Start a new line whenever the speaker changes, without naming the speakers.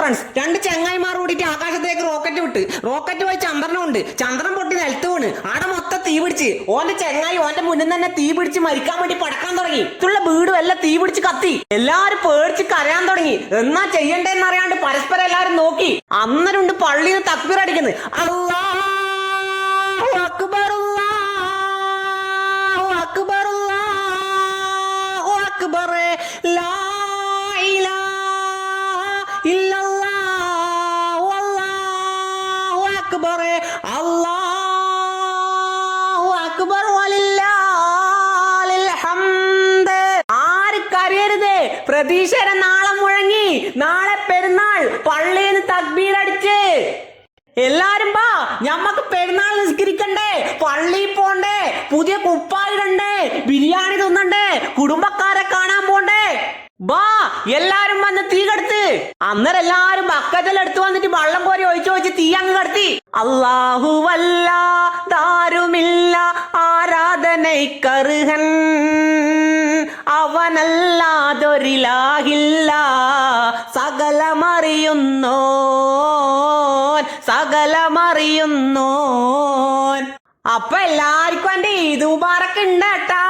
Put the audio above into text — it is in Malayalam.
ഫ്രണ്ട്സ്, രണ്ട് ചെങ്ങായിമാർ കൂടിയിട്ട് ആകാശത്തേക്ക് റോക്കറ്റ് വിട്ട്. റോക്കറ്റ് പോയി ചന്ദ്രനുണ്ട്. ചന്ദ്രൻ പൊട്ടി നിലത്ത് വീണ്. ആടെ മൊത്തം തീ പിടിച്ച്. ഓന്റെ ചെങ്ങായി ഓന്റെ മുന്നിൽ തന്നെ തീ പിടിച്ച് മരിക്കാൻ വേണ്ടി പടക്കാൻ തുടങ്ങി. ഇതുള്ള വീടും എല്ലാം തീ പിടിച്ച് കത്തി. എല്ലാരും പേടിച്ച് കരയാൻ തുടങ്ങി. എന്നാ ചെയ്യണ്ടേന്ന് അറിയാണ്ട് പരസ്പരം എല്ലാരും നോക്കി. അന്നേരമുണ്ട് പള്ളിയിൽ നിന്ന് തക്ബീർ അടിക്കുന്നത്. അല്ലാഹു അക്ബർ, അല്ലാഹു അക്ബർ, അല്ലാഹു അക്ബർ, ലാ ഇല്ലല്ലാഹു അല്ലാഹു അക്ബർ, അല്ലാഹു അക്ബർ വലില്ലാഹിൽ ഹംദ്. ആർക്കറിയരുത്, പ്രതീക്ഷയുടെ നാളെ മുഴങ്ങി. നാളെ പെരുന്നാൾ. പള്ളിയിൽ നിന്ന് തക്ബീർ അടിച്ച് എല്ലാരും ബാ, ഞമ്മക്ക് പെരുന്നാൾ നിസ്കരിക്കണ്ടേ, പള്ളിയിൽ പോണ്ടേ, പുതിയ കുപ്പായിടണ്ടേ, ബിരിയാണി തിന്നണ്ടേ, കുടുംബക്കാരെ കാണാൻ പോണ്ടേ. ബാ, എല്ലാരും വന്ന് തീ കടത്ത്. അന്നേരം എല്ലാരും ബക്കറ്റെല്ലാം എടുത്തു വന്നിട്ട് വെള്ളം കോരി ഒഴിച്ച് തീ അങ്ങ് കടത്തി. അല്ലാഹുവല്ലാതാരുമില്ല ആരാധനയ്ക്കർഹൻ, അവനല്ലാതൊരിലാഹില്ല, സകലമറിയുന്നോൻ, സകലമറിയുന്നോൻ. അപ്പൊ എല്ലാവർക്കും എന്റെ ഈദ് മുബാറക്ക് ഉണ്ട് കേട്ടാ.